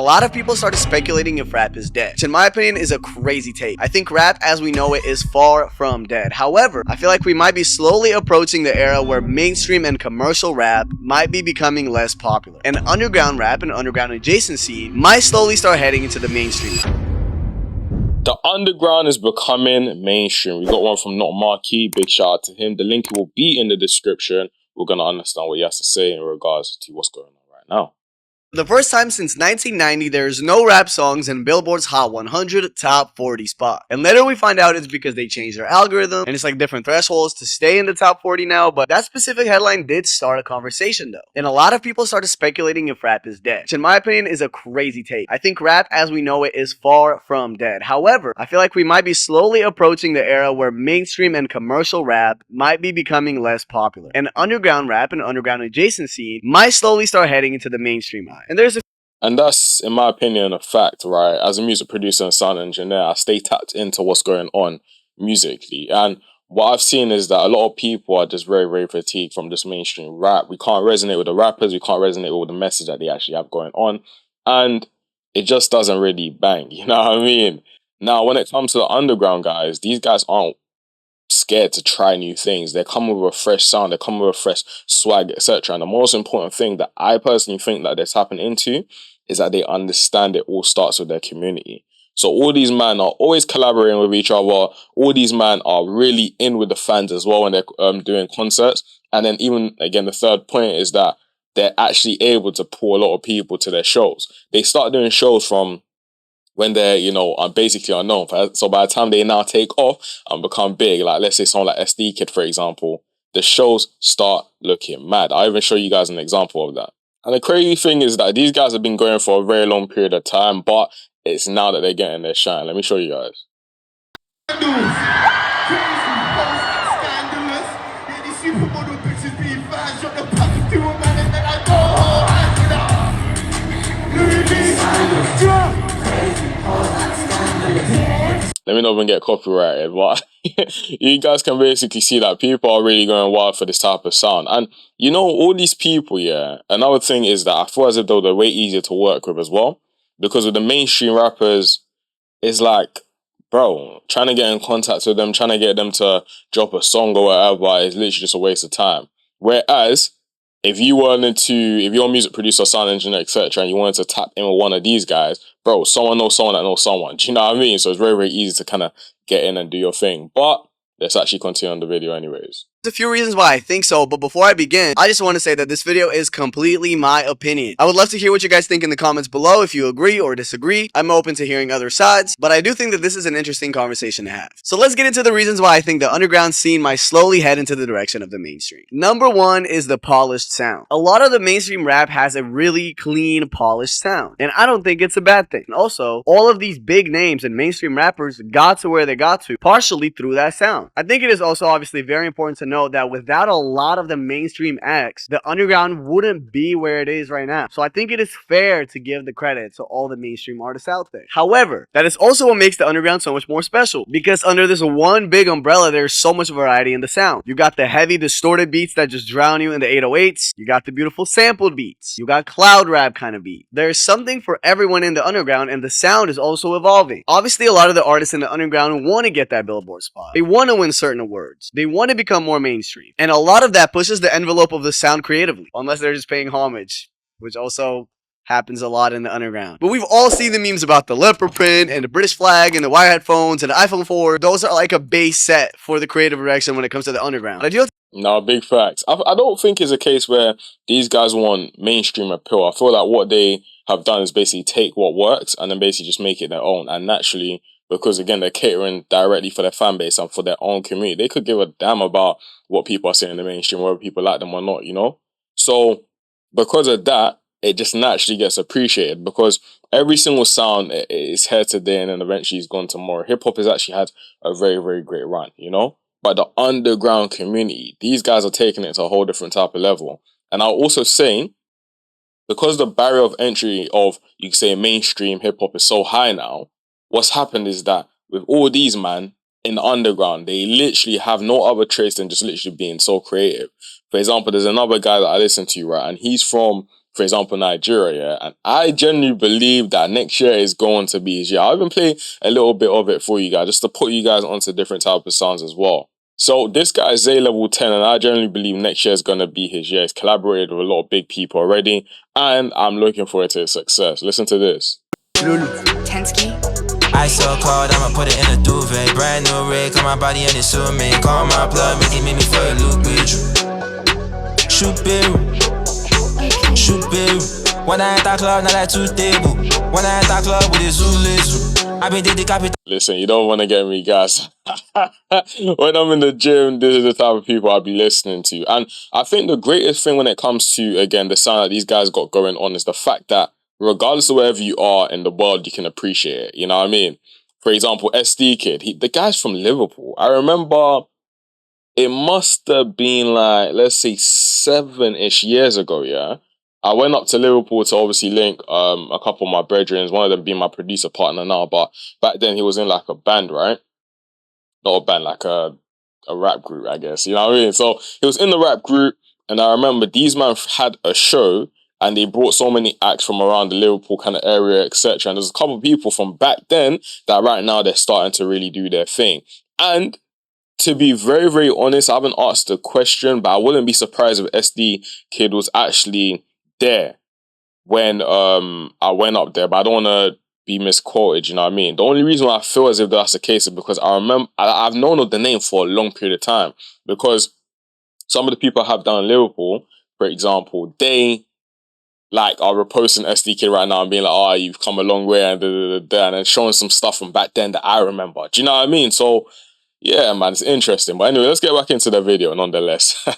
A lot of people started speculating if rap is dead, which in my opinion is a crazy take. I think rap as we know it is far from dead. However, I feel like we might be slowly approaching the era where mainstream and commercial rap might be becoming less popular, and underground rap and underground adjacency might slowly start heading into the mainstream. The underground is becoming mainstream. We got one from Not Marquee. Big shout out to him. The link will be in the description. We're going to understand what he has to say in regards to what's going on right now. For the first time since 1990, there's no rap songs in Billboard's Hot 100 Top 40 spot. And later we find out it's because they changed their algorithm, and it's like different thresholds to stay in the top 40 now, but that specific headline did start a conversation though. And a lot of people started speculating if rap is dead, which in my opinion is a crazy take. I think rap as we know it is far from dead. However, I feel like we might be slowly approaching the era where mainstream and commercial rap might be becoming less popular, and underground rap and underground adjacency might slowly start heading into the mainstream eye. And that's, in my opinion, a fact, right? As a music producer and sound engineer, I stay tapped into what's going on musically. And what I've seen is that a lot of people are just very, very fatigued from this mainstream rap. We can't resonate with the rappers. We can't resonate with the message that they actually have going on. And it just doesn't really bang, you know what I mean? Now, when it comes to the underground guys, these guys aren't scared to try new things. They come with a fresh sound, they come with a fresh swag, etc. And the most important thing that I personally think that they're tapping into is that they understand it all starts with their community. So all these men are always collaborating with each other. All these men are really in with the fans as well when they're doing concerts. And then even, again, the third point is that they're actually able to pull a lot of people to their shows. They start doing shows from when they're, basically unknown. So by the time they now take off and become big, like let's say someone like SD Kid, for example, the shows start looking mad. I'll even show you guys an example of that. And the crazy thing is that these guys have been going for a very long period of time, but it's now that they're getting their shine. Let me show you guys. Let me not even get copyrighted, but you guys can basically see that people are really going wild for this type of sound. And all these people, yeah, another thing is that I feel as if though they're way easier to work with as well. Because with the mainstream rappers, it's like, bro, trying to get in contact with them, trying to get them to drop a song or whatever is literally just a waste of time. Whereas, if you're a music producer, sound engineer, etc., and you wanted to tap in with one of these guys, bro, someone knows someone that knows someone. Do you know what I mean? So it's very, very easy to kind of get in and do your thing. But let's actually continue on the video anyways. There's a few reasons why I think so, but before I begin, I just want to say that this video is completely my opinion. I would love to hear what you guys think in the comments below if you agree or disagree. I'm open to hearing other sides, but I do think that this is an interesting conversation to have. So let's get into the reasons why I think the underground scene might slowly head into the direction of the mainstream. Number one is the polished sound. A lot of the mainstream rap has a really clean, polished sound, and I don't think it's a bad thing. And also, all of these big names and mainstream rappers got to where they got to partially through that sound. I think it is also obviously very important to note that without a lot of the mainstream acts, the underground wouldn't be where it is right now. So I think it is fair to give the credit to all the mainstream artists out there. However, that is also what makes the underground so much more special, because under this one big umbrella, there's so much variety in the sound. You got the heavy distorted beats that just drown you in the 808s. You got the beautiful sampled beats. You got cloud rap kind of beat. There's something for everyone in the underground, and the sound is also evolving. Obviously, a lot of the artists in the underground want to get that Billboard spot. They want to win certain awards. They want to become more mainstream. And a lot of that pushes the envelope of the sound creatively, unless they're just paying homage, which also happens a lot in the underground. But we've all seen the memes about the leopard print and the British flag and the wire headphones and the iPhone 4. Those are like a base set for the creative direction when it comes to the underground. No, big facts. I don't think it's a case where these guys want mainstream appeal. I feel like what they have done is basically take what works and then basically just make it their own. And naturally, because again, they're catering directly for their fan base and for their own community, they could give a damn about what people are saying in the mainstream, whether people like them or not, So because of that, it just naturally gets appreciated, because every single sound is here today and then eventually is gone tomorrow. Hip-hop has actually had a very, very great run, But the underground community, these guys are taking it to a whole different type of level. And I'll also say, because the barrier of entry of, you could say, mainstream hip-hop is so high now, what's happened is that with all these man in the underground, they literally have no other trace than just literally being so creative. For example, there's another guy that I listen to, right? And he's from for example, Nigeria, yeah, and I genuinely believe that next year is going to be his year. I've been playing a little bit of it for you guys, just to put you guys onto different type of sounds as well. So this guy is Zay Level 10, and I generally believe next year is going to be his year. He's collaborated with a lot of big people already, and I'm looking forward to his success. Listen to this. Tensky. I so cold, I'ma put it in a duvet. Brand new rig, on my body and it's suit me. Call my blood, make me for a loop with you. Shoot baby, shoot baby. When I enter club, now that two table. When I enter club with the Zulu, I been did the capital. Listen, you don't want to get me gas. When I'm in the gym, this is the type of people I'll be listening to. And I think the greatest thing when it comes to, again, the sound that these guys got going on is the fact that regardless of wherever you are in the world, you can appreciate it. You know what I mean? For example, SD Kid, the guy's from Liverpool. I remember it must have been like, let's say 7-ish years ago, yeah? I went up to Liverpool to obviously link a couple of my brethren, one of them being my producer partner now, but back then he was in like a band, right? Not a band, like a rap group, I guess. You know what I mean? So he was in the rap group, and I remember these men had a show, and they brought so many acts from around the Liverpool kind of area, etc. And there's a couple of people from back then that right now they're starting to really do their thing. And to be very, very honest, I haven't asked the question, but I wouldn't be surprised if SD Kid was actually there when I went up there, but I don't want to be misquoted, you know what I mean? The only reason why I feel as if that's the case is because I remember I've known of the name for a long period of time, because some of the people I have down in Liverpool, for example, they like are reposting SD Kid right now and being like, oh, you've come a long way and and then showing some stuff from back then that I remember. Do you know what I mean? So yeah, man, it's interesting. But anyway, let's get back into the video nonetheless.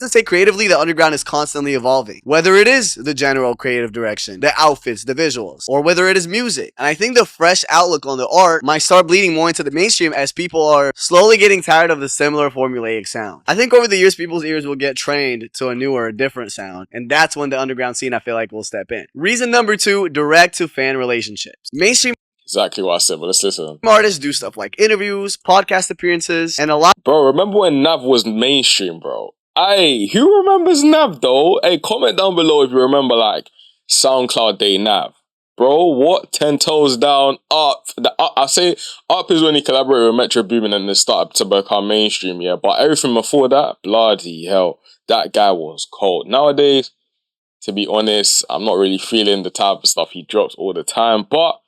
To say creatively, the underground is constantly evolving. Whether it is the general creative direction, the outfits, the visuals, or whether it is music. And I think the fresh outlook on the art might start bleeding more into the mainstream as people are slowly getting tired of the similar formulaic sound. I think over the years, people's ears will get trained to a newer, different sound, and that's when the underground scene, I feel like, will step in. Reason number 2, direct to fan relationships. Mainstream Exactly what I said, but let's listen. artists do stuff like interviews, podcast appearances, and a lot. Bro, remember when Nav was mainstream, bro? Hey, who remembers Nav though? Hey, comment down below if you remember like SoundCloud Day Nav. Bro, what? 10 toes down, up. I say up is when he collaborated with Metro Boomin and then started to become mainstream, yeah. But everything before that, bloody hell, that guy was cold. Nowadays, to be honest, I'm not really feeling the type of stuff he drops all the time, but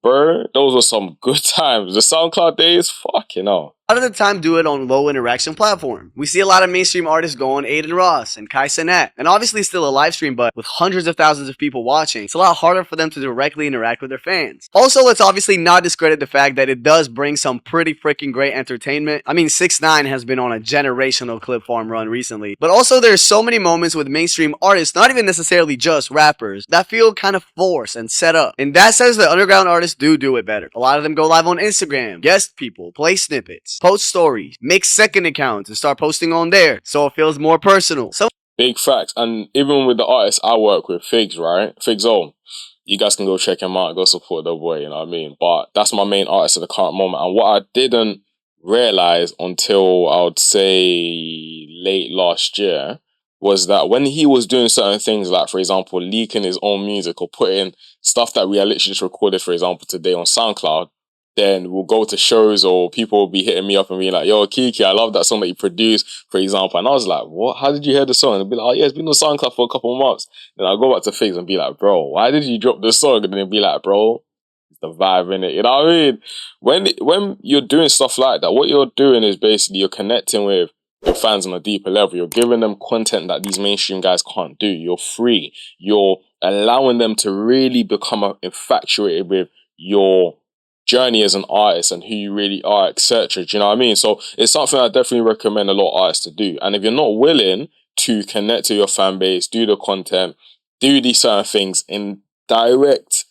bro, those were some good times. The SoundCloud days, fucking hell. A lot of the time do it on low interaction platform. We see a lot of mainstream artists go on Aiden Ross and Kai Cenat, and obviously still a live stream, but with hundreds of thousands of people watching, it's a lot harder for them to directly interact with their fans. Also, let's obviously not discredit the fact that it does bring some pretty freaking great entertainment. I mean, 6ix9ine has been on a generational clip farm run recently, but also there's so many moments with mainstream artists, not even necessarily just rappers, that feel kind of forced and set up. And that says that underground artists do it better. A lot of them go live on Instagram, guest people, play snippets, post stories, make second accounts and start posting on there, so it feels more personal. So big facts. And even with the artists I work with, Figs, right? Figs you guys can go check him out, go support the boy, you know what I mean? But that's my main artist at the current moment. And what I didn't realize until I would say late last year was that when he was doing certain things, like for example, leaking his own music or putting stuff that we had literally just recorded, for example, today on SoundCloud, then we'll go to shows or people will be hitting me up and being like, yo, Okiki, I love that song that you produced, for example. And I was like, what? How did you hear the song? And they'll be like, oh yeah, it's been on SoundCloud for a couple of months. Then I'll go back to Figs and be like, bro, why did you drop this song? And then they'll be like, bro, it's the vibe in it. You know what I mean? When you're doing stuff like that, what you're doing is basically you're connecting with your fans on a deeper level. You're giving them content that these mainstream guys can't do. You're free. You're allowing them to really become infatuated with your journey as an artist and who you really are, etc. Do you know what I mean? So it's something I definitely recommend a lot of artists to do. And if you're not willing to connect to your fan base, do the content, do these certain things in direct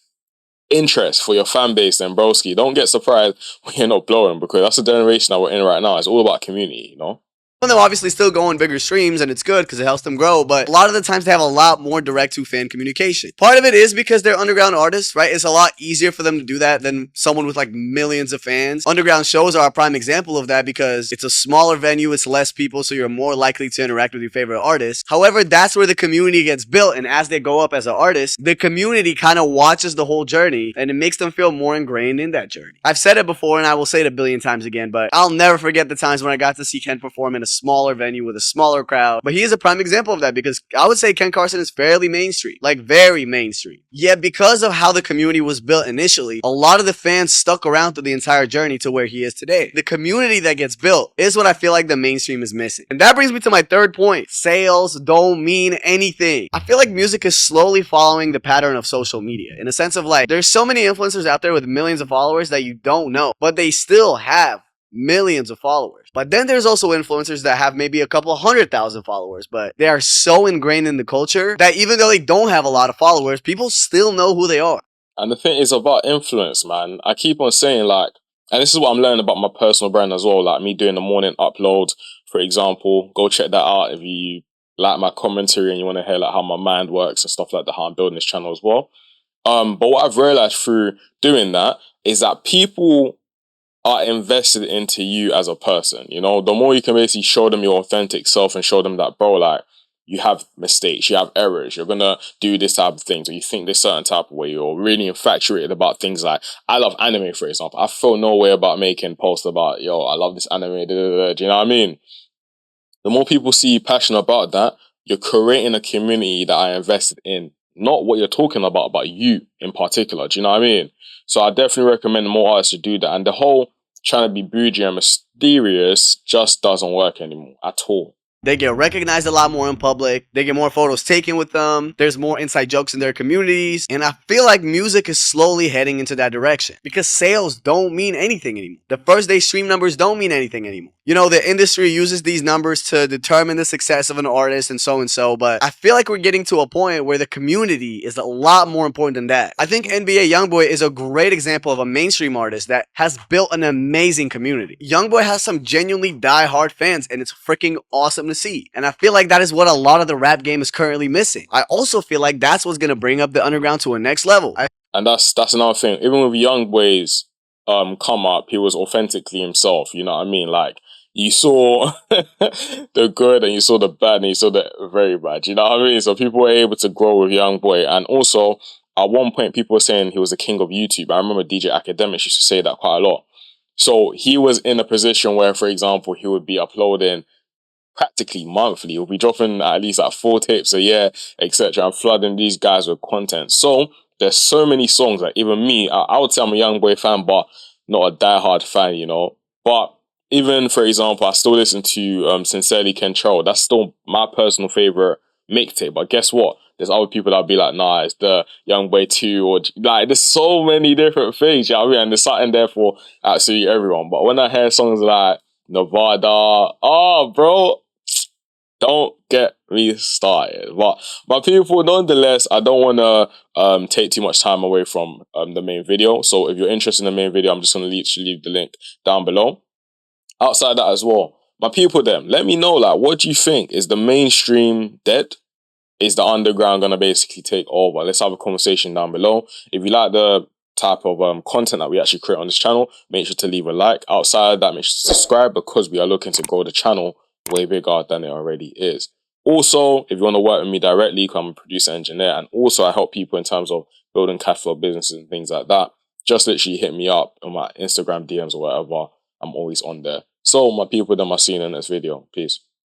interest for your fan base, then broski, don't get surprised when you're not blowing, because that's the generation that we're in right now. It's all about community, you know? And they'll obviously still go on bigger streams, and it's good because it helps them grow, but a lot of the times they have a lot more direct to fan communication. Part of it is because they're underground artists, right? It's a lot easier for them to do that than someone with like millions of fans. Underground shows are a prime example of that because it's a smaller venue, it's less people, so you're more likely to interact with your favorite artist. However, that's where the community gets built, and as they go up as an artist, the community kind of watches the whole journey, and it makes them feel more ingrained in that journey. I've said it before, and I will say it a billion times again, but I'll never forget the times when I got to see Ken perform in a smaller venue with a smaller crowd. But he is a prime example of that because I would say Ken Carson is fairly mainstream, like very mainstream. Yet because of how the community was built initially, a lot of the fans stuck around through the entire journey to where he is today. The community that gets built is what I feel like the mainstream is missing. And that brings me to my third point. Sales don't mean anything. I feel like music is slowly following the pattern of social media in a sense of like, there's so many influencers out there with millions of followers that you don't know, but they still have millions of followers. But then there's also influencers that have maybe a couple 100,000 followers, but they are so ingrained in the culture that even though they don't have a lot of followers, people still know who they are. And the thing is about influence, man. I keep on saying like, and this is what I'm learning about my personal brand as well, like me doing the morning uploads, for example. Go check that out if you like my commentary and you want to hear like how my mind works and stuff like that, how I'm building this channel as well. But what I've realized through doing that is that people are invested into you as a person. You know, the more you can basically show them your authentic self and show them that, bro, like, you have mistakes, you have errors, you're gonna do this type of things, or you think this certain type of way, you're really infatuated about things like, I love anime, for example. I feel no way about making posts about, yo, I love this anime, da, da, da. Do you know what I mean? The more people see you passionate about that, you're creating a community that are invested in not what you're talking about, but you in particular. Do you know what I mean? So I definitely recommend more artists to do that. And the whole trying to be bougie and mysterious just doesn't work anymore at all. They get recognized a lot more in public. They get more photos taken with them. There's more inside jokes in their communities. And I feel like music is slowly heading into that direction because sales don't mean anything anymore. The first day stream numbers don't mean anything anymore. You know, the industry uses these numbers to determine the success of an artist and so, but I feel like we're getting to a point where the community is a lot more important than that. I think NBA Youngboy is a great example of a mainstream artist that has built an amazing community. Youngboy has some genuinely die-hard fans, and it's freaking awesome to see. And I feel like that is what a lot of the rap game is currently missing. I also feel like that's what's gonna bring up the underground to a next level. And that's another thing. Even with Youngboy's come up, he was authentically himself. You know what I mean? Like, you saw the good and you saw the bad and you saw the very bad. You know what I mean? So people were able to grow with Youngboy. And also, at one point, people were saying he was the king of YouTube. I remember DJ Academics used to say that quite a lot. So he was in a position where, for example, he would be uploading practically monthly. He'll be dropping at least like 4 tapes a year, etc. and flooding these guys with content. So there's so many songs, like even me, I would say I'm a Youngboy fan, but not a diehard fan, you know. But even, for example, I still listen to Sincerely Kentrell. That's still my personal favorite mixtape. But guess what? There's other people that'll be like, nah, it's the Youngboy 2, or like, there's so many different things, you know what I mean? And there's something there for absolutely everyone. But when I hear songs like Nevada, oh, bro, don't get me started. But people, nonetheless, I don't want to take too much time away from the main video. So if you're interested in the main video, I'm just going to leave the link down below. Outside that as well, my people them, let me know, like, what do you think? Is the mainstream dead? Is the underground going to basically take over? Let's have a conversation down below. If you like the type of content that we actually create on this channel, make sure to leave a like. Outside that, make sure to subscribe because we are looking to grow the channel way bigger than it already is. Also, if you want to work with me directly, I'm a producer engineer, and also I help people in terms of building cash flow businesses and things like that. Just literally hit me up on my Instagram DMs or whatever. I'm always on there. So my people, then I'll see you in the next video. Peace.